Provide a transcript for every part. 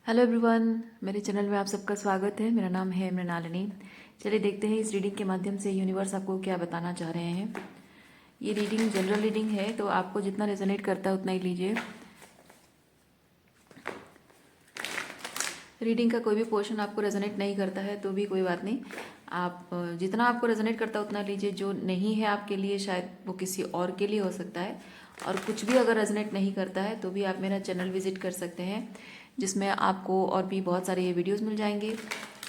Hello everyone, मेरे channel में आप सबका स्वागत है। मेरा नाम है मृणालिनी। चलिए देखते हैं इस रीडिंग के माध्यम से यूनिवर्स आपको क्या बताना चाह रहे हैं। ये रीडिंग जनरल रीडिंग है, तो आपको जितना रेजोनेट करता है उतना ही लीजिए। रीडिंग का कोई भी पोर्शन आपको रेजोनेट नहीं करता है तो भी कोई बात नहीं, आप जितना आपको रेजोनेट करता है उतना लीजिए। जो नहीं है आपके लिए शायद वो किसी और के लिए हो सकता है। और कुछ भी अगर रेजोनेट नहीं करता है तो भी आप मेरा चैनल विजिट कर सकते हैं, जिसमें आपको और भी बहुत सारे ये वीडियोस मिल जाएंगे।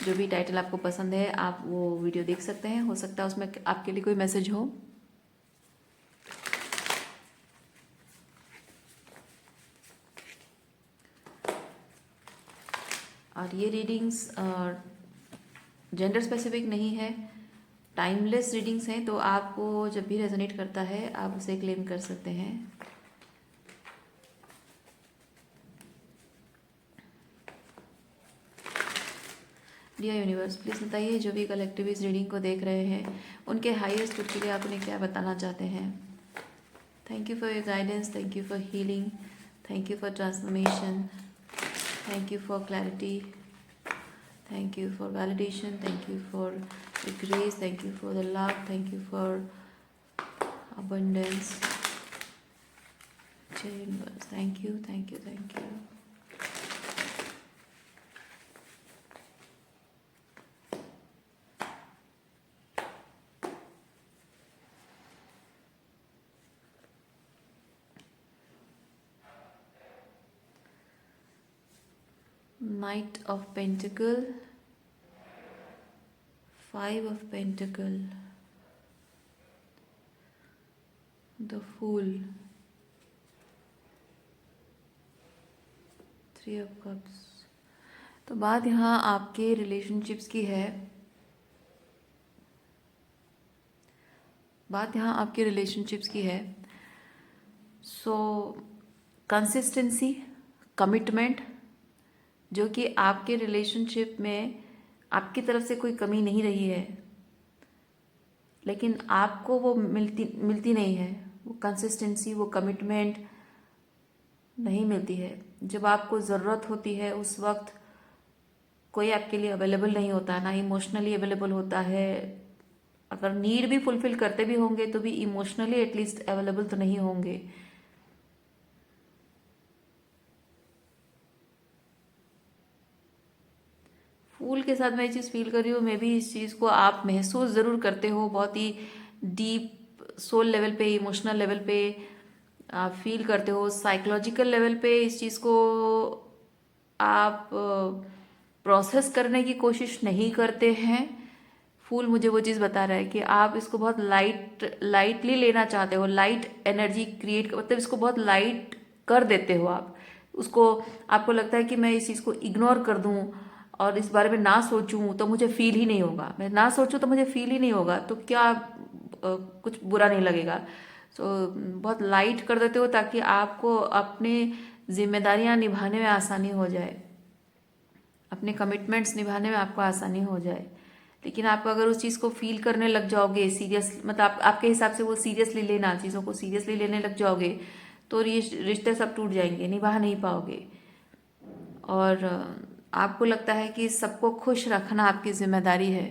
जो भी टाइटल आपको पसंद है आप वो वीडियो देख सकते हैं। हो सकता है उसमें आपके लिए कोई मैसेज हो। और ये रीडिंग्स जेंडर स्पेसिफिक नहीं है, टाइमलेस रीडिंग्स हैं, तो आपको जब भी रेजोनेट करता है आप उसे क्लेम कर सकते हैं। डियर यूनिवर्स, प्लीज़ बताइए जो भी कलेक्टिव इस रीडिंग को देख रहे हैं उनके हाईएस्ट गुड के लिए आप उन्हें क्या बताना चाहते हैं। Thank you for your guidance, thank you for healing, thank you for transformation, thank you for clarity, thank you for validation, thank you for the grace, thank you for the love, thank you for abundance. Universe, thank you, thank you, thank you. Knight of Pentacle, Five of Pentacle, the Fool, Three of Cups। तो बात यहाँ आपके relationships की है, बात यहाँ आपके relationships की है। सो कंसिस्टेंसी, कमिटमेंट, जो कि आपके रिलेशनशिप में आपकी तरफ से कोई कमी नहीं रही है, लेकिन आपको वो मिलती नहीं है। वो कंसिस्टेंसी, वो कमिटमेंट नहीं मिलती है। जब आपको ज़रूरत होती है उस वक्त कोई आपके लिए अवेलेबल नहीं होता, ना इमोशनली अवेलेबल होता है। अगर नीड भी फुलफिल करते भी होंगे तो भी इमोशनली एटलीस्ट अवेलेबल तो नहीं होंगे। फूल के साथ मैं ये चीज़ फील कर रही हूँ, मे बी इस चीज़ को आप महसूस ज़रूर करते हो, बहुत ही डीप सोल लेवल पे, इमोशनल लेवल पे आप फील करते हो। साइकोलॉजिकल लेवल पे इस चीज़ को आप प्रोसेस करने की कोशिश नहीं करते हैं। फूल मुझे वो चीज़ बता रहा है कि आप इसको बहुत लाइटली लेना चाहते हो। लाइट एनर्जी क्रिएट, मतलब इसको बहुत लाइट कर देते हो आप उसको। आपको लगता है कि मैं इस चीज़ को इग्नोर कर दूं और इस बारे में ना सोचूं तो मुझे फील ही नहीं होगा, मैं ना सोचूं तो मुझे फील ही नहीं होगा, तो क्या कुछ बुरा नहीं लगेगा। सो बहुत लाइट कर देते हो ताकि आपको अपने जिम्मेदारियां निभाने में आसानी हो जाए, अपने कमिटमेंट्स निभाने में आपको आसानी हो जाए। लेकिन आप अगर उस चीज़ को फील करने लग जाओगे सीरियस, मतलब आपके हिसाब से वो सीरियसली लेना, चीज़ों को सीरियसली लेने लग जाओगे तो ये रिश्ते सब टूट जाएंगे, निभा नहीं पाओगे। और आपको लगता है कि सबको खुश रखना आपकी जिम्मेदारी है।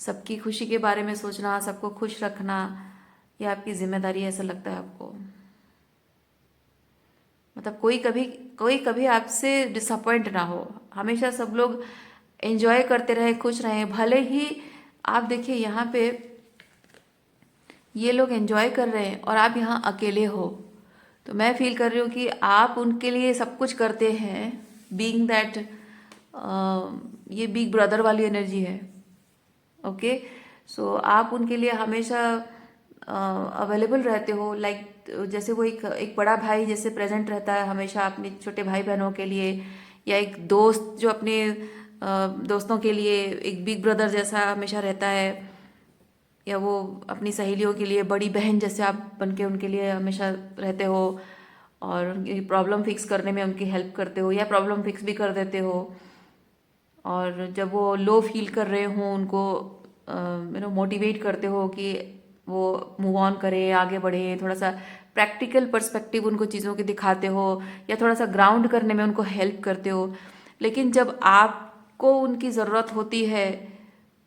सबकी खुशी के बारे में सोचना, सबको खुश रखना, ये आपकी जिम्मेदारी है, ऐसा लगता है आपको। मतलब कोई कभी आपसे डिसअपॉइंट ना हो, हमेशा सब लोग एंजॉय करते रहे, खुश रहे। भले ही आप देखिए यहाँ पे ये लोग एंजॉय कर रहे हैं और आप यहाँ अकेले हो, तो मैं फील कर रही हूँ कि आप उनके लिए सब कुछ करते हैं, बीइंग दैट ये बिग ब्रदर वाली एनर्जी है। ओके, सो आप उनके लिए हमेशा अवेलेबल रहते हो। लाइक जैसे वो एक बड़ा भाई जैसे प्रेजेंट रहता है हमेशा अपने छोटे भाई बहनों के लिए, या एक दोस्त जो अपने दोस्तों के लिए एक बिग ब्रदर जैसा हमेशा रहता है, या वो अपनी सहेलियों के लिए बड़ी बहन जैसे आप बन के उनके लिए हमेशा रहते हो, और उनकी प्रॉब्लम फिक्स करने में उनकी हेल्प करते हो या प्रॉब्लम फिक्स भी कर देते हो। और जब वो लो फील कर रहे हों उनको मोटिवेट करते हो कि वो मूव ऑन करें, आगे बढ़े, थोड़ा सा प्रैक्टिकल पर्सपेक्टिव उनको चीज़ों के दिखाते हो, या थोड़ा सा ग्राउंड करने में उनको हेल्प करते हो। लेकिन जब आपको उनकी ज़रूरत होती है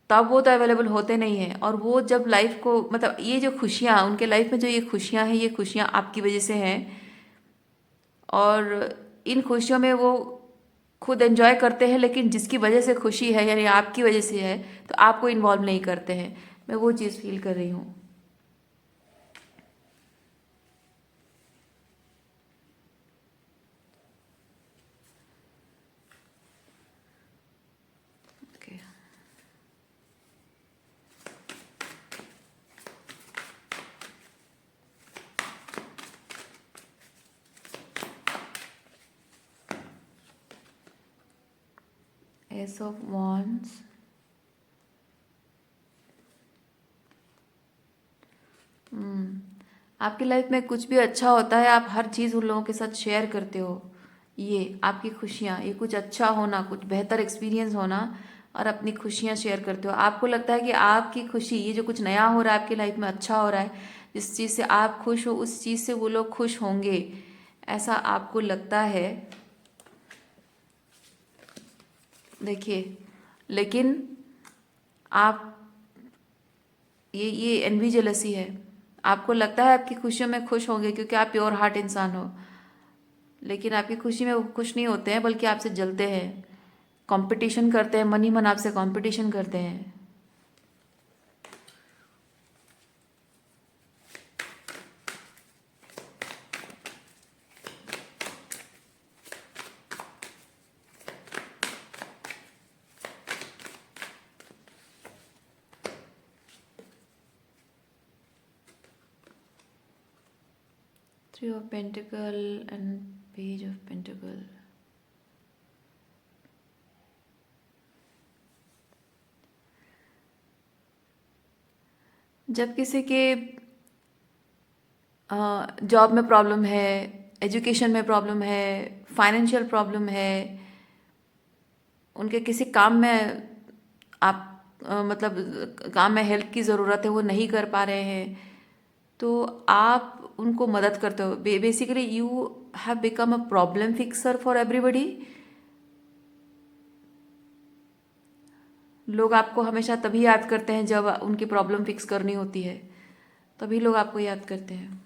तब वो तो अवेलेबल होते नहीं हैं। और वो जब लाइफ को, मतलब ये जो खुशियाँ उनके लाइफ में, जो ये खुशियाँ हैं, ये खुशियाँ आपकी वजह से हैं। और इन खुशियों में वो खुद एंजॉय करते हैं, लेकिन जिसकी वजह से खुशी है, यानी आपकी वजह से है, तो आपको इन्वॉल्व नहीं करते हैं। मैं वो चीज़ फील कर रही हूँ। Okay. Ace of Wands. आपकी लाइफ में कुछ भी अच्छा होता है, आप हर चीज़ उन लोगों के साथ शेयर करते हो। ये आपकी खुशियाँ, ये कुछ अच्छा होना, कुछ बेहतर एक्सपीरियंस होना, और अपनी खुशियाँ शेयर करते हो। आपको लगता है कि आपकी खुशी, ये जो कुछ नया हो रहा है आपकी लाइफ में, अच्छा हो रहा है, जिस चीज़ से आप खुश हो, उस चीज़ से वो लोग खुश होंगे, ऐसा आपको लगता है। देखिए, लेकिन आप, ये एनवी जेलसी है। आपको लगता है आपकी खुशियों में खुश होंगे क्योंकि आप प्योर हार्ट इंसान हो, लेकिन आपकी खुशी में वो खुश नहीं होते हैं, बल्कि आपसे जलते हैं, कंपटीशन करते हैं, मन ही मन आपसे कंपटीशन करते हैं। Three of pentacle and page of pentacle. जब किसी के जॉब में प्रॉब्लम है, एजुकेशन में प्रॉब्लम है, फाइनेंशियल प्रॉब्लम है, उनके किसी काम में आप मतलब काम में हेल्प की ज़रूरत है, वो नहीं कर पा रहे हैं, तो आप उनको मदद करते हो। Basically you have become a problem fixer for everybody. लोग आपको हमेशा तभी याद करते हैं जब उनकी प्रॉब्लम फिक्स करनी होती है, तभी लोग आपको याद करते हैं।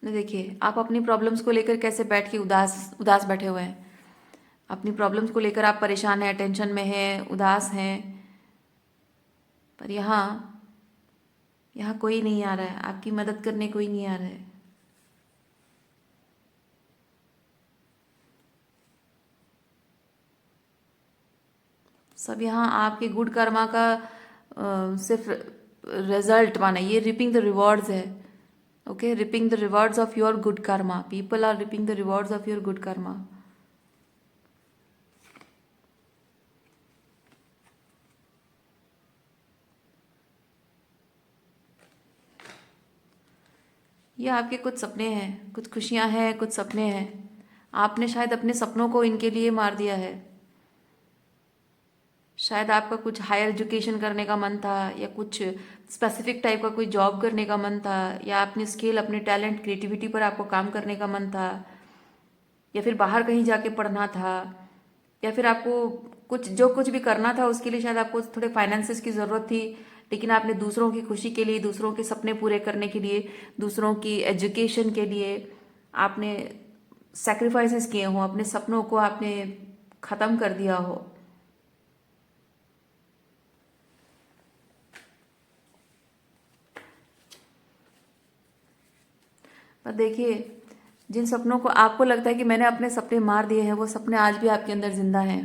देखिए, आप अपनी प्रॉब्लम्स को लेकर कैसे बैठ के उदास उदास बैठे हुए हैं। अपनी प्रॉब्लम्स को लेकर आप परेशान हैं, टेंशन में हैं, उदास हैं, पर यहाँ यहाँ कोई नहीं आ रहा है, आपकी मदद करने कोई नहीं आ रहा है। सब यहाँ आपके गुड कर्मा का सिर्फ रिजल्ट माना, ये रिपिंग द रिवॉर्ड्स है। Okay, reaping the rewards of your good karma, people are reaping the rewards of your good karma. ये आपके कुछ सपने हैं, कुछ खुशियां हैं, कुछ सपने हैं। आपने शायद अपने सपनों को इनके लिए मार दिया है। शायद आपका कुछ हायर एजुकेशन करने का मन था, या कुछ स्पेसिफिक टाइप का कोई जॉब करने का मन था, या अपनी स्किल, अपने टैलेंट, क्रिएटिविटी पर आपको काम करने का मन था, या फिर बाहर कहीं जाके पढ़ना था, या फिर आपको कुछ, जो कुछ भी करना था उसके लिए शायद आपको थोड़े फाइनेंसेस की ज़रूरत थी। लेकिन आपने दूसरों की खुशी के लिए, दूसरों के सपने पूरे करने के लिए, दूसरों की एजुकेशन के लिए आपने सेक्रीफाइसेस किए हो, अपने सपनों को आपने ख़त्म कर दिया हो। पर देखिए, जिन सपनों को आपको लगता है कि मैंने अपने सपने मार दिए हैं, वो सपने आज भी आपके अंदर जिंदा हैं।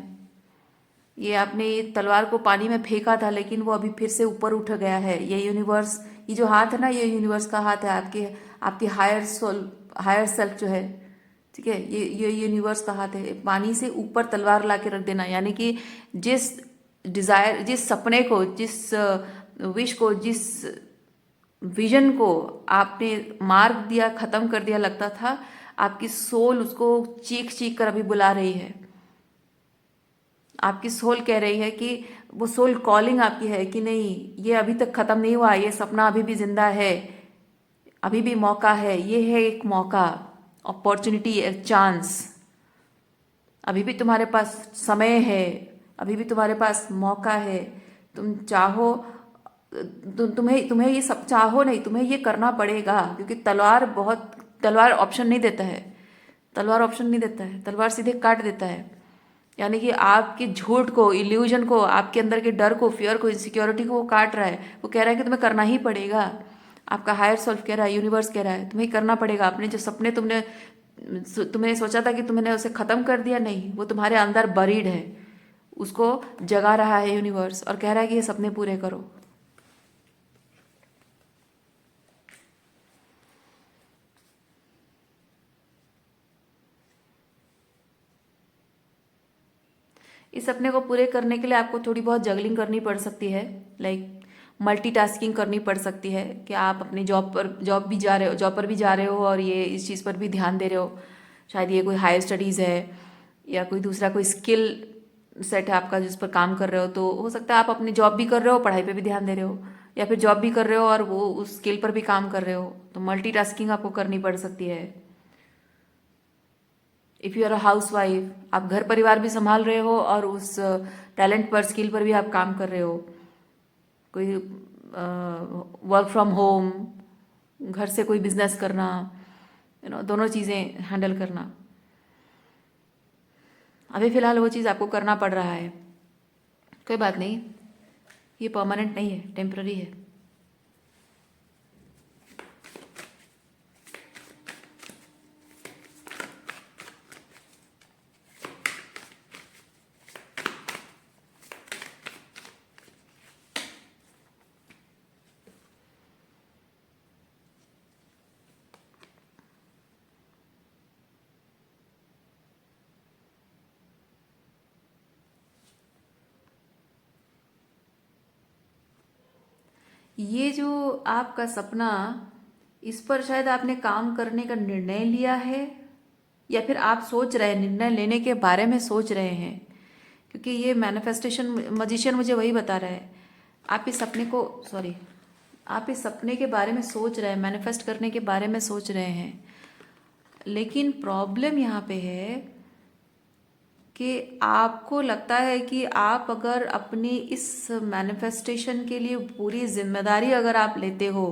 ये आपने ये तलवार को पानी में फेंका था, लेकिन वो अभी फिर से ऊपर उठ गया है। ये यूनिवर्स, ये जो हाथ है ना, ये यूनिवर्स का हाथ है, आपके आपकी हायर सोल, हायर सेल्फ जो है, ठीक है, ये यूनिवर्स का हाथ है। पानी से ऊपर तलवार ला के रख देना, यानी कि जिस डिजायर, जिस सपने को, जिस विश को, जिस विजन को आपने मार्क दिया, खत्म कर दिया, लगता था आपकी सोल उसको चीख चीख कर अभी बुला रही है। आपकी सोल कह रही है कि वो सोल कॉलिंग आपकी है कि नहीं, ये अभी तक खत्म नहीं हुआ, ये सपना अभी भी जिंदा है, अभी भी मौका है, ये है एक मौका, अपॉर्चुनिटी, एक चांस, अभी भी तुम्हारे पास समय है, अभी भी तुम्हारे पास मौका है। तुम चाहो, तुम्हें तुम्हें ये सब चाहो नहीं, तुम्हें ये करना पड़ेगा, क्योंकि तलवार ऑप्शन नहीं देता है। तलवार ऑप्शन नहीं देता है, तलवार सीधे काट देता है। यानी कि आपके झूठ को, इल्यूजन को, आपके अंदर के डर को, फियर को, इनसिक्योरिटी को वो काट रहा है। वो कह रहा है कि तुम्हें करना ही पड़ेगा। आपका हायर सेल्फ कह रहा है, यूनिवर्स कह रहा है तुम्हें करना पड़ेगा। अपने जो सपने तुमने सोचा था कि तुमने उसे खत्म कर दिया, नहीं, वो तुम्हारे अंदर बरीड है, उसको जगा रहा है यूनिवर्स और कह रहा है कि ये सपने पूरे करो। इस सपने को पूरे करने के लिए आपको थोड़ी बहुत जगलिंग करनी पड़ सकती है, लाइक मल्टीटास्किंग करनी पड़ सकती है कि आप अपनी जॉब पर भी जा रहे हो और ये इस चीज़ पर भी ध्यान दे रहे हो। शायद ये कोई हायर स्टडीज़ है या कोई दूसरा कोई स्किल सेट है आपका जिस पर काम कर रहे हो, तो हो सकता है आप अपनी जॉब भी कर रहे हो, पढ़ाई पे भी ध्यान दे रहे हो, या फिर जॉब भी कर रहे हो और वो उस स्किल पर भी काम कर रहे हो, तो मल्टीटास्किंग आपको करनी पड़ सकती है। If you are a housewife, आप घर परिवार भी संभाल रहे हो और उस टैलेंट पर, स्किल पर भी आप काम कर रहे हो। कोई वर्क फ्रॉम होम, घर से कोई बिजनेस करना, दोनों चीज़ें हैंडल करना, अभी फ़िलहाल वो चीज़ आपको करना पड़ रहा है। कोई बात नहीं, ये परमानेंट नहीं है, टेम्प्ररी है। ये जो आपका सपना, इस पर शायद आपने काम करने का निर्णय लिया है, या फिर आप सोच रहे हैं, निर्णय लेने के बारे में सोच रहे हैं, क्योंकि ये मैनिफेस्टेशन मजिशियन मुझे वही बता रहा है। आप इस सपने को, सॉरी, आप इस सपने के बारे में सोच रहे हैं, मैनिफेस्ट करने के बारे में सोच रहे हैं, लेकिन प्रॉब्लम यहाँ पे है कि आपको लगता है कि आप अगर अपनी इस मैनिफेस्टेशन के लिए पूरी जिम्मेदारी अगर आप लेते हो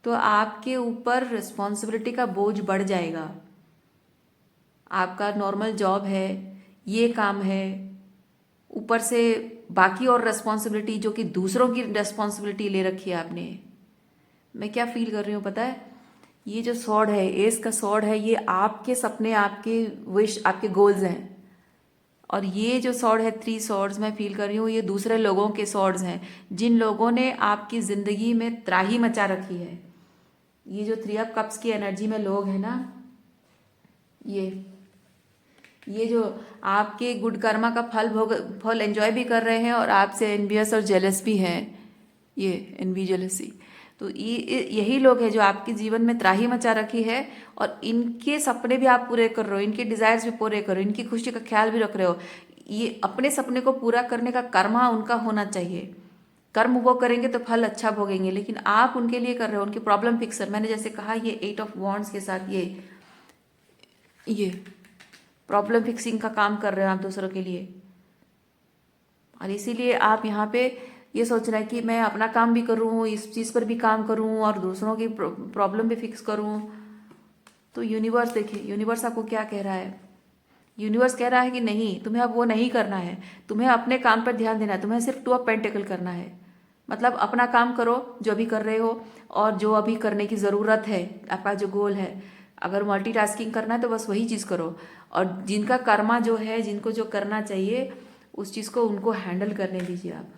तो आपके ऊपर रिस्पॉन्सिबिलिटी का बोझ बढ़ जाएगा। आपका नॉर्मल जॉब है, ये काम है, ऊपर से बाकी और रिस्पॉन्सिबिलिटी जो कि दूसरों की रिस्पॉन्सिबिलिटी ले रखी है आपने। मैं क्या फील कर रही हूँ पता है? ये जो सॉर्ड है, एस का सॉर्ड है, ये आपके सपने, आपके विश, आपके गोल्स हैं। और ये जो सॉर्ड है, 3 सॉर्ड्स मैं फील कर रही हूँ, ये दूसरे लोगों के सॉर्ड्स हैं, जिन लोगों ने आपकी ज़िंदगी में त्राही मचा रखी है। ये जो 3 ऑफ कप्स की एनर्जी में लोग हैं ना, ये जो आपके गुड कर्मा का फल एंजॉय भी कर रहे हैं और आपसे एनवियस और जेलस भी हैं, ये एनवी जेलसी, तो यही लोग हैं जो आपके जीवन में त्राही मचा रखी है, और इनके सपने भी आप पूरे कर रहे हो, इनके डिजायर्स भी पूरे कर रहे हो, इनकी खुशी का ख्याल भी रख रहे हो। ये अपने सपने को पूरा करने का कर्मा उनका होना चाहिए। कर्म वो करेंगे तो फल अच्छा भोगेंगे, लेकिन आप उनके लिए कर रहे हो, उनकी प्रॉब्लम फिक्सर। मैंने जैसे कहा, ये 8 ऑफ वॉन्ड्स के साथ ये प्रॉब्लम फिक्सिंग का काम कर रहे हो आप दूसरों के लिए, और इसीलिए आप यहाँ पे ये सोच रहे हैं कि मैं अपना काम भी करूँ, इस चीज़ पर भी काम करूँ और दूसरों की प्रॉब्लम भी फिक्स करूँ। तो यूनिवर्स, देखिए यूनिवर्स आपको क्या कह रहा है। यूनिवर्स कह रहा है कि नहीं, तुम्हें अब वो नहीं करना है, तुम्हें अपने काम पर ध्यान देना है, तुम्हें सिर्फ 2 ऑफ पेंटिकल करना है। मतलब अपना काम करो जो अभी कर रहे हो, और जो अभी करने की ज़रूरत है, आपका जो गोल है, अगर मल्टीटास्किंग करना है तो बस वही चीज़ करो, और जिनका कर्मा जो है, जिनको जो करना चाहिए उस चीज़ को उनको हैंडल करने दीजिए आप।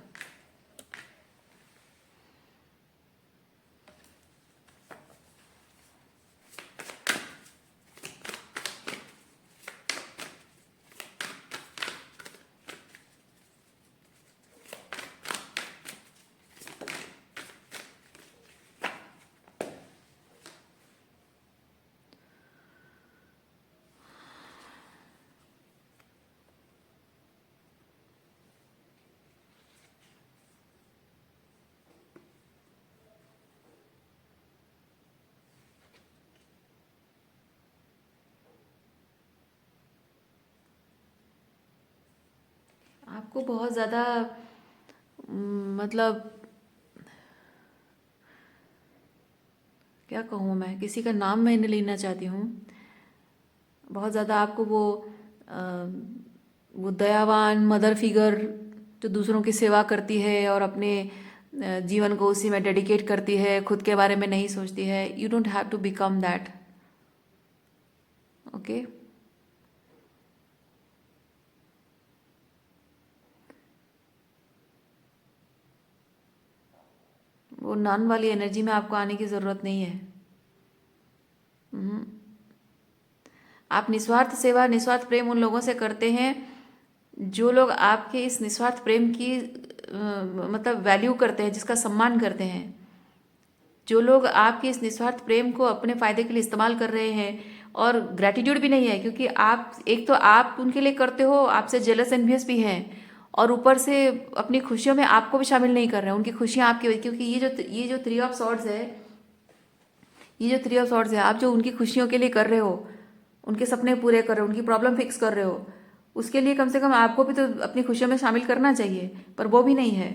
आपको बहुत ज़्यादा मतलब क्या कहूँ, मैं किसी का नाम मैं नहीं लेना चाहती हूँ। बहुत ज़्यादा आपको अ, वो दयावान मदर फिगर जो दूसरों की सेवा करती है और अपने जीवन को उसी में डेडिकेट करती है, खुद के बारे में नहीं सोचती है। You don't have to become that. Okay, वो नन वाली एनर्जी में आपको आने की ज़रूरत नहीं है। हम्म। आप निस्वार्थ सेवा निस्वार्थ प्रेम उन लोगों से करते हैं जो लोग आपके इस निस्वार्थ प्रेम की मतलब वैल्यू करते हैं, जिसका सम्मान करते हैं। जो लोग आपके इस निस्वार्थ प्रेम को अपने फायदे के लिए इस्तेमाल कर रहे हैं और ग्रैटिट्यूड भी नहीं है, क्योंकि आप एक तो आप उनके लिए करते हो, आपसे जेलस एनवियस भी हैं, और ऊपर से अपनी खुशियों में आपको भी शामिल नहीं कर रहे हैं। उनकी खुशियां आपकी, क्योंकि ये जो थ्री ऑफ सॉर्ड्स है, ये जो थ्री ऑफ सॉर्ड्स है, आप जो उनकी खुशियों के लिए कर रहे हो, उनके सपने पूरे कर रहे हो, उनकी प्रॉब्लम फिक्स कर रहे हो, उसके लिए कम से कम आपको भी तो अपनी खुशियों में शामिल करना चाहिए, पर वो भी नहीं है।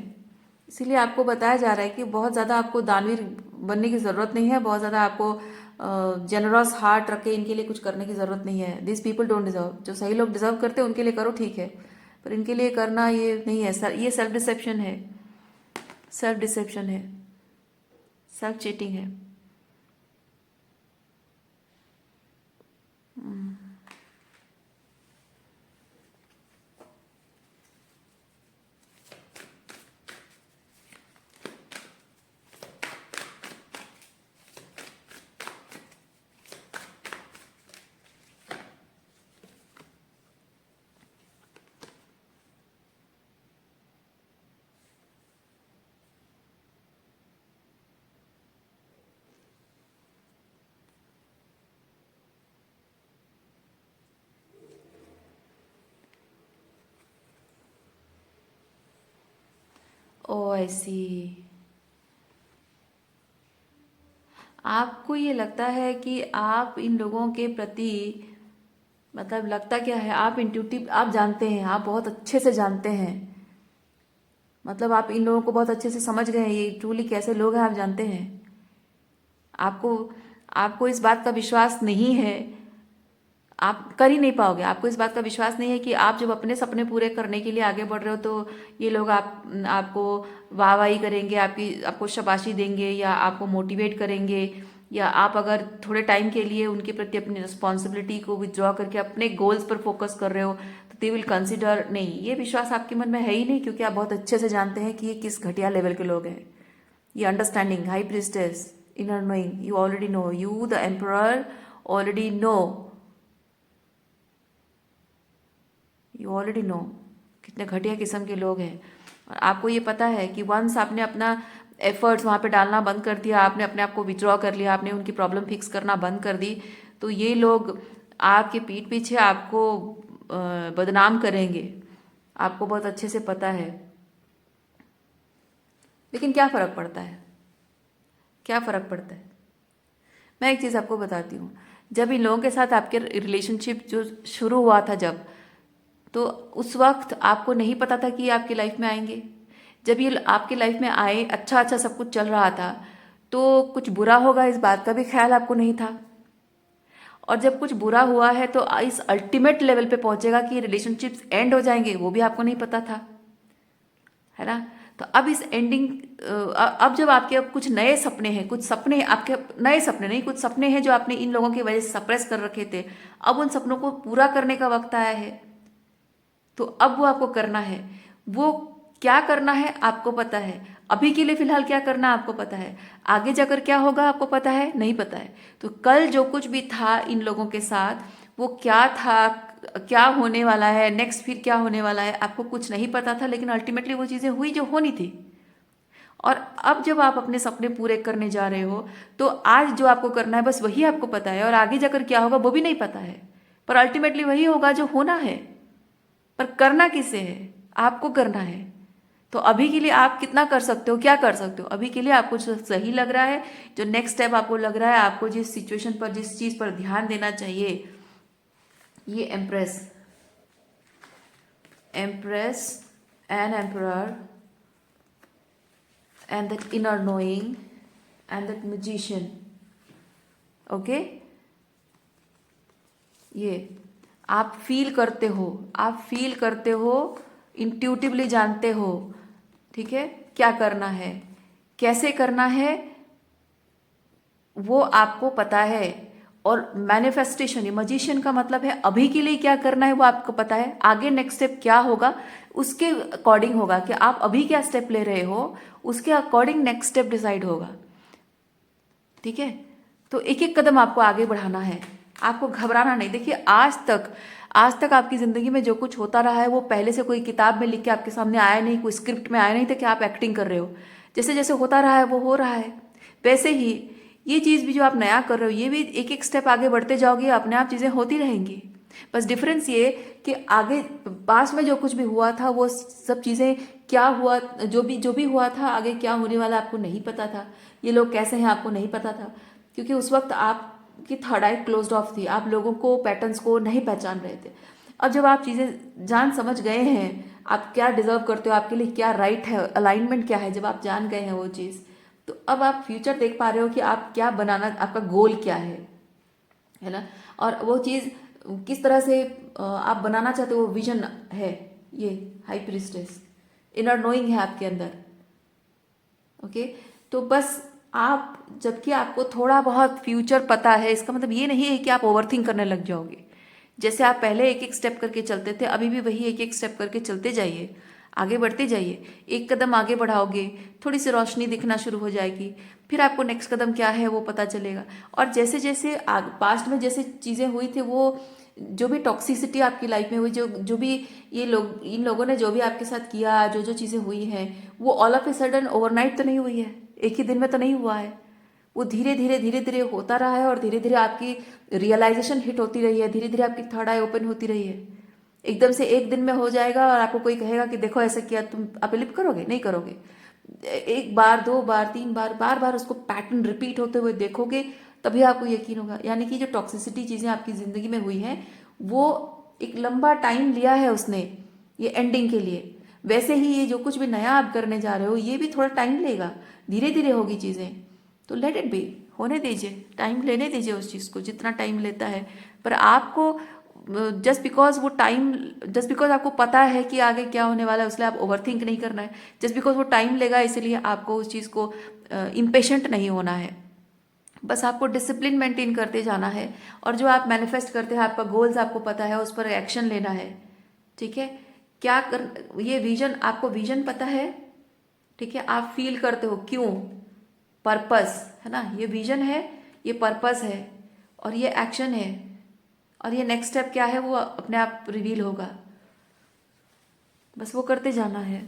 इसीलिए आपको बताया जा रहा है कि बहुत ज़्यादा आपको दानवीर बनने की ज़रूरत नहीं है, बहुत ज़्यादा आपको जेनरस हार्ट रख के इनके लिए कुछ करने की ज़रूरत नहीं है। This people don't deserve. जो सही लोग डिजर्व करते हैं उनके लिए करो, ठीक है, पर इनके लिए करना ये नहीं है सर। ये सेल्फ डिसेप्शन है, सेल्फ डिसेप्शन है, सेल्फ चीटिंग है। ओ ऐसी, आपको ये लगता है कि आप इन लोगों के प्रति, मतलब लगता क्या है, आप इंट्यूटिव, आप जानते हैं, आप बहुत अच्छे से जानते हैं, मतलब आप इन लोगों को बहुत अच्छे से समझ गए हैं, ये ट्रूली कैसे लोग हैं आप जानते हैं। आपको आपको इस बात का विश्वास नहीं है, आप कर ही नहीं पाओगे। आपको इस बात का विश्वास नहीं है कि आप जब अपने सपने पूरे करने के लिए आगे बढ़ रहे हो तो ये लोग आपको वाहवाही करेंगे, आपको शाबाशी देंगे, या आपको मोटिवेट करेंगे, या आप अगर थोड़े टाइम के लिए उनके प्रति अपनी रिस्पॉन्सिबिलिटी को विथड्रॉ करके अपने गोल्स पर फोकस कर रहे हो तो दे विल कंसिडर। नहीं, ये विश्वास आपके मन में है ही नहीं, क्योंकि आप बहुत अच्छे से जानते हैं कि ये किस घटिया लेवल के लोग हैं। ये understanding high priestess inner knowing, you already know, you the emperor already know, you already know कितने घटिया किस्म के लोग हैं। और आपको ये पता है कि वंस आपने अपना एफर्ट्स वहाँ पे डालना बंद कर दिया, आपने अपने आप को विड्रॉ कर लिया, आपने उनकी प्रॉब्लम फिक्स करना बंद कर दी, तो ये लोग आपके पीठ पीछे आपको बदनाम करेंगे। आपको बहुत अच्छे से पता है, लेकिन क्या फ़र्क पड़ता है, क्या फ़र्क पड़ता है। मैं एक चीज़ आपको बताती हूँ, जब इन लोगों के साथ आपके रिलेशनशिप जो शुरू हुआ था, जब, तो उस वक्त आपको नहीं पता था कि ये आपकी लाइफ में आएंगे। जब ये आपकी लाइफ में आए, अच्छा अच्छा सब कुछ चल रहा था, तो कुछ बुरा होगा इस बात का भी ख्याल आपको नहीं था। और जब कुछ बुरा हुआ है तो इस अल्टीमेट लेवल पे पहुंचेगा कि रिलेशनशिप्स एंड हो जाएंगे, वो भी आपको नहीं पता था, है ना। तो अब इस एंडिंग, अब जब आपके अब कुछ नए सपने हैं, कुछ सपने आपके नए सपने नहीं, कुछ सपने हैं जो आपने इन लोगों की वजह से सप्रेस कर रखे थे, अब उन सपनों को पूरा करने का वक्त आया है। तो अब वो आपको करना है। वो क्या करना है आपको पता है, अभी के लिए फिलहाल क्या करना है आपको पता है, आगे जाकर क्या होगा आपको पता है नहीं पता है। तो कल जो कुछ भी था इन लोगों के साथ, वो क्या था, क्या होने वाला है नेक्स्ट, फिर क्या होने वाला है, आपको कुछ नहीं पता था, लेकिन अल्टीमेटली वो चीज़ें हुई जो होनी थी। और अब जब आप अपने सपने पूरे करने जा रहे हो, तो आज जो आपको करना है बस वही आपको पता है, और आगे जाकर क्या होगा वो भी नहीं पता है, पर अल्टीमेटली वही होगा जो होना है। पर करना किसे है, आपको करना है। तो अभी के लिए आप कितना कर सकते हो, क्या कर सकते हो, अभी के लिए आपको जो सही लग रहा है, जो नेक्स्ट स्टेप आपको लग रहा है, आपको जिस सिचुएशन पर जिस चीज पर ध्यान देना चाहिए, ये empress, empress an emperor and that inner knowing and that magician. Okay, ये आप फील करते हो, आप फील करते हो, इंट्यूटिवली जानते हो, ठीक है, क्या करना है, कैसे करना है, वो आपको पता है। और मैनिफेस्टेशन, मजिशियन का मतलब है अभी के लिए क्या करना है वो आपको पता है, आगे नेक्स्ट स्टेप क्या होगा उसके अकॉर्डिंग होगा, कि आप अभी क्या स्टेप ले रहे हो उसके अकॉर्डिंग नेक्स्ट स्टेप डिसाइड होगा, ठीक है। तो एक एक कदम आपको आगे बढ़ाना है, आपको घबराना नहीं। देखिए आज तक आपकी ज़िंदगी में जो कुछ होता रहा है वो पहले से कोई किताब में लिख के आपके सामने आया नहीं, कोई स्क्रिप्ट में आया नहीं था कि आप एक्टिंग कर रहे हो। जैसे जैसे होता रहा है वो हो रहा है। वैसे ही ये चीज़ भी जो आप नया कर रहे हो, ये भी एक एक स्टेप आगे बढ़ते जाओगे, अपने आप चीज़ें होती रहेंगी। बस डिफरेंस ये कि आगे पास में जो कुछ भी हुआ था वो सब चीज़ें क्या हुआ, जो भी हुआ था, आगे क्या होने वाला आपको नहीं पता था, ये लोग कैसे हैं आपको नहीं पता था, क्योंकि उस वक्त आपकी थर्ड आई क्लोज्ड ऑफ थी, आप लोगों को, पैटर्न्स को नहीं पहचान रहे थे। अब जब आप चीज़ें जान समझ गए हैं, आप क्या डिजर्व करते हो, आपके लिए क्या राइट है, अलाइनमेंट क्या है, जब आप जान गए हैं वो चीज़, तो अब आप फ्यूचर देख पा रहे हो कि आप क्या बनाना, आपका गोल क्या है ना। और वो चीज़ किस तरह से आप बनाना चाहते हो, वो विजन है, ये हाई प्रीस्टेस, इनर नोइंग है आपके अंदर। ओके, तो बस आप, जबकि आपको थोड़ा बहुत फ्यूचर पता है, इसका मतलब ये नहीं है कि आप ओवरथिंक करने लग जाओगे। जैसे आप पहले एक एक स्टेप करके चलते थे, अभी भी वही एक एक स्टेप करके चलते जाइए, आगे बढ़ते जाइए। एक कदम आगे बढ़ाओगे, थोड़ी सी रोशनी दिखना शुरू हो जाएगी, फिर आपको नेक्स्ट कदम क्या है वो पता चलेगा। और जैसे जैसे पास्ट में जैसे चीज़ें हुई थी, वो जो भी टॉक्सिसिटी आपकी लाइफ में हुई, जो भी ये लोग, इन लोगों ने जो भी आपके साथ किया, जो जो चीज़ें हुई हैं, वो all of a sudden overnight तो नहीं हुई है, एक ही दिन में तो नहीं हुआ है। वो धीरे धीरे होता रहा है, और धीरे धीरे आपकी रियलाइजेशन हिट होती रही है, धीरे धीरे आपकी थर्ड आई ओपन होती रही है। एकदम से एक दिन में हो जाएगा और आपको कोई कहेगा कि देखो ऐसा किया, तुम आप बिलीव करोगे? नहीं करोगे। एक बार, दो बार, तीन बार, बार बार उसको पैटर्न रिपीट होते हुए देखोगे, तभी आपको यकीन होगा। यानी कि जो टॉक्सिसिटी चीज़ें आपकी ज़िंदगी में हुई हैं, वो एक लंबा टाइम लिया है उसने ये एंडिंग के लिए। वैसे ही ये जो कुछ भी नया आप करने जा रहे हो, ये भी थोड़ा टाइम लेगा, धीरे धीरे होगी चीज़ें। तो लेट इट बी, होने दीजिए, टाइम लेने दीजिए उस चीज़ को, जितना टाइम लेता है। पर आपको जस्ट बिकॉज आपको पता है कि आगे क्या होने वाला है, इसलिए आप ओवरथिंक नहीं करना है। जस्ट बिकॉज वो टाइम लेगा, इसलिए आपको उस चीज़ को इम्पेशेंट नहीं होना है। बस आपको डिसिप्लिन मेंटेन करते जाना है, और जो आप मैनिफेस्ट करते हैं, आपका गोल्स आपको पता है, उस पर एक्शन लेना है, ठीक है। क्या कर, ये विजन, आपको विजन पता है, ठीक है, आप फील करते हो क्यों, पर्पस है ना, ये विजन है, ये पर्पस है, और ये एक्शन है, और ये नेक्स्ट स्टेप क्या है वो अपने आप रिवील होगा। बस वो करते जाना है।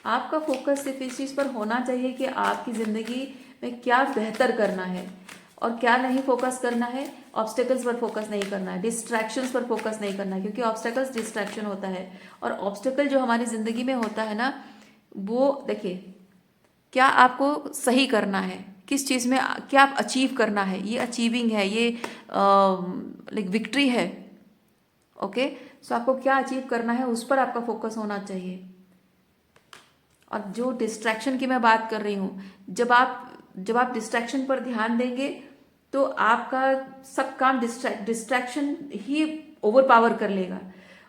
आपका फोकस सिर्फ इस चीज़ पर होना चाहिए कि आपकी ज़िंदगी में क्या बेहतर करना है और क्या नहीं फोकस करना है। ऑब्स्टेकल्स पर फोकस नहीं करना है, डिस्ट्रैक्शंस पर फोकस नहीं करना है, क्योंकि ऑब्स्टेकल्स डिस्ट्रैक्शन होता है। और ऑब्स्टेकल जो हमारी ज़िंदगी में होता है ना, वो देखिए, क्या आपको सही करना है, किस चीज़ में क्या आप अचीव करना है, ये अचीविंग है, ये लाइक विक्ट्री है। ओके, सो आपको क्या अचीव करना है, उस पर आपका फोकस होना चाहिए। और जो डिस्ट्रैक्शन की मैं बात कर रही हूँ, जब आप डिस्ट्रैक्शन पर ध्यान देंगे, तो आपका सब काम डिस्ट्रैक्शन ही ओवर पावर कर लेगा।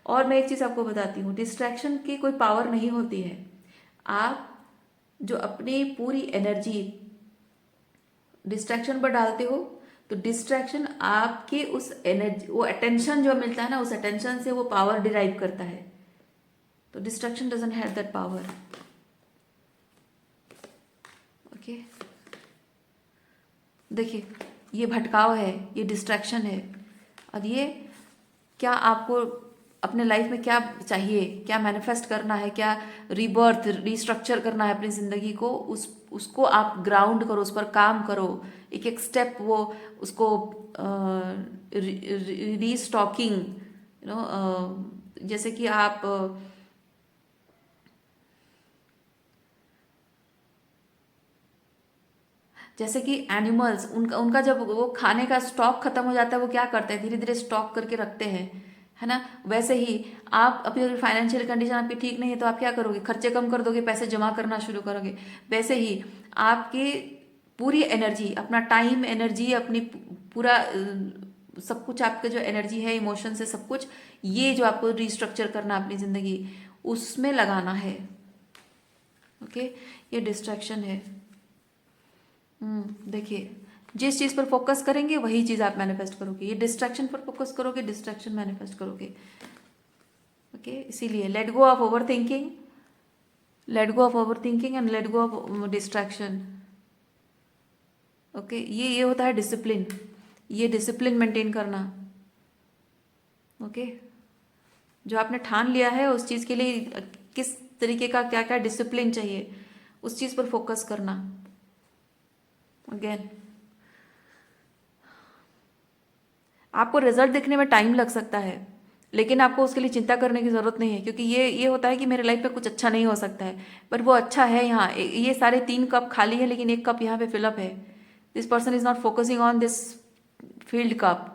और मैं एक चीज़ आपको बताती हूँ, डिस्ट्रैक्शन की कोई पावर नहीं होती है। आप जो अपनी पूरी एनर्जी डिस्ट्रैक्शन पर डालते हो, तो डिस्ट्रैक्शन आपके उस एनर्जी, वो अटेंशन जो मिलता है ना, उस अटेंशन से वो पावर डिराइव करता है। तो distraction doesn't have that power. Okay, देखिए, ये भटकाव है, ये डिस्ट्रैक्शन है। और ये क्या आपको अपने लाइफ में क्या चाहिए, क्या मैनिफेस्ट करना है, क्या रीबर्थ, रीस्ट्रक्चर करना है अपनी ज़िंदगी को, उसको आप ग्राउंड करो, उस पर काम करो, एक एक स्टेप वो उसको रीस्टॉकिंग, जैसे कि आप जैसे कि एनिमल्स, उनका उनका जब वो खाने का स्टॉक खत्म हो जाता है, वो क्या करते हैं, धीरे धीरे स्टॉक करके रखते हैं, है ना। वैसे ही आप अभी अगर फाइनेंशियल कंडीशन आपकी ठीक नहीं है तो आप क्या करोगे, खर्चे कम कर दोगे, पैसे जमा करना शुरू करोगे। वैसे ही आपकी पूरी एनर्जी, अपना टाइम, एनर्जी, अपनी पूरा सब कुछ, आपका जो एनर्जी है, इमोशन से सब कुछ, ये जो आपको रिस्ट्रक्चर करना अपनी ज़िंदगी, उसमें लगाना है। ओके, ये डिस्ट्रैक्शन है। देखिए, जिस चीज़ पर फोकस करेंगे वही चीज़ आप मैनिफेस्ट करोगे। ये डिस्ट्रैक्शन पर फोकस करोगे, डिस्ट्रैक्शन मैनिफेस्ट करोगे। ओके, इसीलिए let go of over thinking, let go of over thinking and let go of distraction. Okay, ये होता है डिसिप्लिन, ये डिसिप्लिन मेंटेन करना। ओके, जो आपने ठान लिया है उस चीज़ के लिए किस तरीके का क्या क्या डिसिप्लिन चाहिए, उस चीज़ पर फोकस करना। अगेन, आपको रिजल्ट दिखने में टाइम लग सकता है, लेकिन आपको उसके लिए चिंता करने की ज़रूरत नहीं है, क्योंकि ये होता है कि मेरे लाइफ में कुछ अच्छा नहीं हो सकता है, पर वो अच्छा है यहाँ। ये सारे 3 कप खाली है, लेकिन एक कप यहाँ पे फिलअप है। This person is not focusing on this field cup,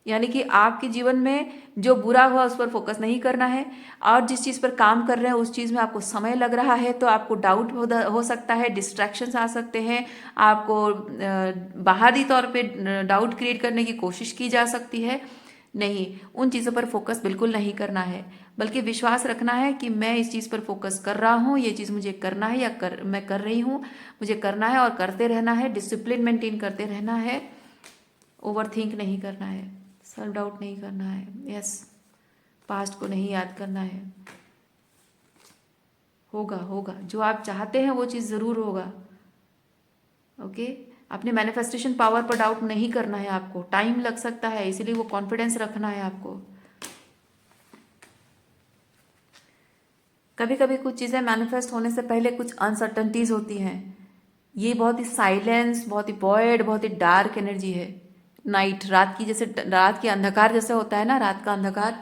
यानी कि आपके जीवन में जो बुरा हुआ उस पर फोकस नहीं करना है, और जिस चीज़ पर काम कर रहे हैं उस चीज़ में आपको समय लग रहा है तो आपको डाउट हो सकता है, डिस्ट्रैक्शंस आ सकते हैं, आपको बाहरी तौर पे डाउट क्रिएट करने की कोशिश की जा सकती है। नहीं, उन चीज़ों पर फोकस बिल्कुल नहीं करना है, बल्कि विश्वास रखना है कि मैं इस चीज़ पर फोकस कर रहा हूँ, ये चीज़ मुझे करना है, या मैं कर रही हूँ, मुझे करना है और करते रहना है, डिसिप्लिन मेंटेन करते रहना है, ओवर थिंक नहीं करना है, सेल्फ डाउट नहीं करना है, यस, पास्ट को नहीं याद करना है। होगा होगा, जो आप चाहते हैं वो चीज़ ज़रूर होगा। ओके, अपने मैनिफेस्टेशन पावर पर डाउट नहीं करना है आपको, टाइम लग सकता है, इसीलिए वो कॉन्फिडेंस रखना है आपको। कभी कभी कुछ चीज़ें मैनिफेस्ट होने से पहले कुछ अनसर्टनटीज होती हैं। ये बहुत ही साइलेंस, बहुत ही वॉइड, बहुत ही डार्क एनर्जी है। नाइट, रात की, जैसे रात की अंधकार जैसे होता है ना, रात का अंधकार,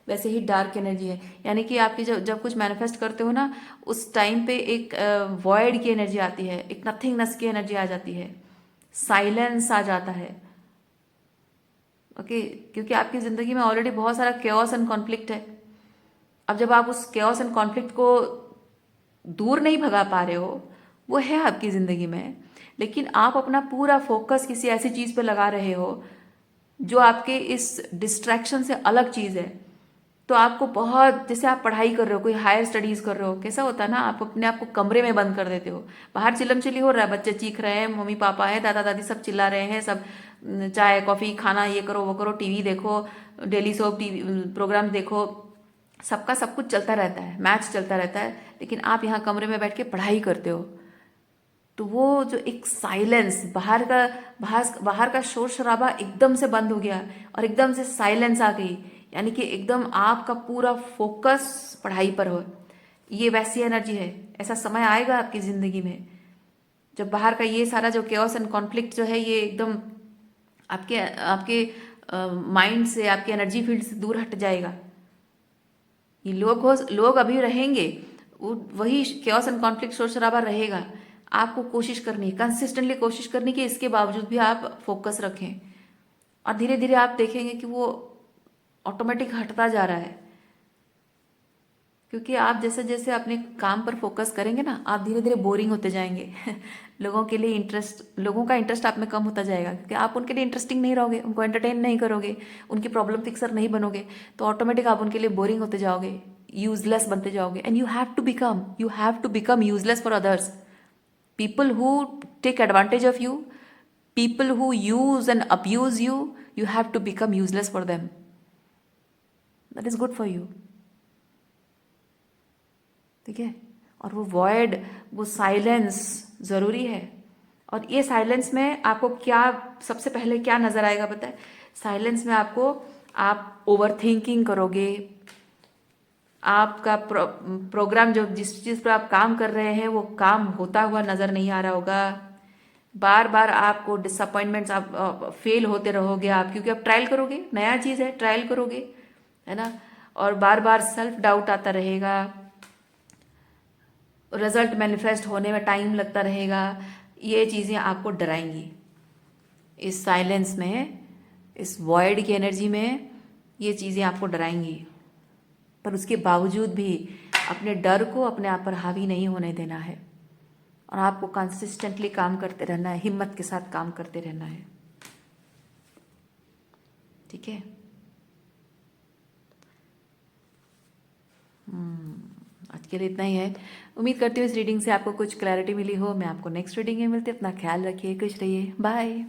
वैसे ही डार्क एनर्जी है। यानी कि आपकी जब जब कुछ मैनिफेस्ट करते हो ना, उस टाइम पे एक वॉइड की एनर्जी आती है, एक नथिंगनेस की एनर्जी आ जाती है, साइलेंस आ जाता है। ओके, क्योंकि आपकी ज़िंदगी में ऑलरेडी बहुत सारा केओस एंड कॉन्फ्लिक्ट है। अब जब आप उस केओस एंड कॉन्फ्लिक्ट को दूर नहीं भगा पा रहे हो, वो है आपकी ज़िंदगी में, लेकिन आप अपना पूरा फोकस किसी ऐसी चीज़ पे लगा रहे हो जो आपके इस डिस्ट्रैक्शन से अलग चीज़ है, तो आपको बहुत, जैसे आप पढ़ाई कर रहे हो, कोई हायर स्टडीज़ कर रहे हो, कैसा होता है ना, आप अपने आप को कमरे में बंद कर देते हो, बाहर चिल्लम चिल्ली हो रहा है, बच्चे चीख रहे हैं, मम्मी पापा हैं, दादा दादी सब चिल्ला रहे हैं, सब चाय कॉफ़ी खाना, ये करो वो करो, टीवी देखो, डेली सोप टीवी प्रोग्राम देखो, सबका सब कुछ चलता रहता है, मैच चलता रहता है, लेकिन आप यहाँ कमरे में बैठ के पढ़ाई करते हो। तो वो जो एक साइलेंस, बाहर का शोर शराबा एकदम से बंद हो गया और एकदम से साइलेंस आ गई, यानी कि एकदम आपका पूरा फोकस पढ़ाई पर हो, ये वैसी एनर्जी है। ऐसा समय आएगा आपकी ज़िंदगी में जब बाहर का ये सारा जो केओस एंड कॉन्फ्लिक्ट जो है, ये एकदम आपके आपके माइंड से, आपके एनर्जी फील्ड से दूर हट जाएगा। ये लोग अभी रहेंगे, वही केओस एंड कॉन्फ्लिक्ट, शोर शराबा रहेगा। आपको कोशिश करनी है, कंसिस्टेंटली कोशिश करनी कि इसके बावजूद भी आप फोकस रखें, और धीरे धीरे आप देखेंगे कि वो ऑटोमेटिक हटता जा रहा है। क्योंकि आप जैसे जैसे अपने काम पर फोकस करेंगे ना, आप धीरे धीरे बोरिंग होते जाएंगे लोगों का इंटरेस्ट आप में कम होता जाएगा, क्योंकि आप उनके लिए इंटरेस्टिंग नहीं रहोगे, उनको एंटरटेन नहीं करोगे, उनकी प्रॉब्लम फिक्सर नहीं बनोगे, तो ऑटोमेटिक आप उनके लिए बोरिंग होते जाओगे, यूजलेस बनते जाओगे। And you have to become useless for others. People who take advantage of you, people who use and abuse you, you have to become useless for them. That is good for you. ठीक है, और वो void, वो silence ज़रूरी है। और ये silence में आपको क्या सबसे पहले क्या नज़र आएगा पता है? साइलेंस में आपको, आप ओवर थिंकिंग करोगे, आपका प्रोग्राम, जो जिस चीज़ पर आप काम कर रहे हैं वो काम होता हुआ नज़र नहीं आ रहा होगा, बार बार आपको डिसअपॉइंटमेंट्स, आप फेल होते रहोगे आप, क्योंकि आप ट्रायल करोगे, नया चीज़ है, ट्रायल करोगे, है ना, और बार बार सेल्फ डाउट आता रहेगा, रिजल्ट मैनिफेस्ट होने में टाइम लगता रहेगा, ये चीज़ें आपको डराएंगी। इस साइलेंस में, इस वॉइड की एनर्जी में ये चीज़ें आपको डराएंगी, पर उसके बावजूद भी अपने डर को अपने आप पर हावी नहीं होने देना है और आपको कंसिस्टेंटली काम करते रहना है, हिम्मत के साथ काम करते रहना है। ठीक है। आज के लिए इतना ही है। उम्मीद करती हूँ इस रीडिंग से आपको कुछ क्लैरिटी मिली हो। मैं आपको नेक्स्ट रीडिंग में मिलती हूँ। अपना ख्याल रखिए, खुश रहिए, बाय।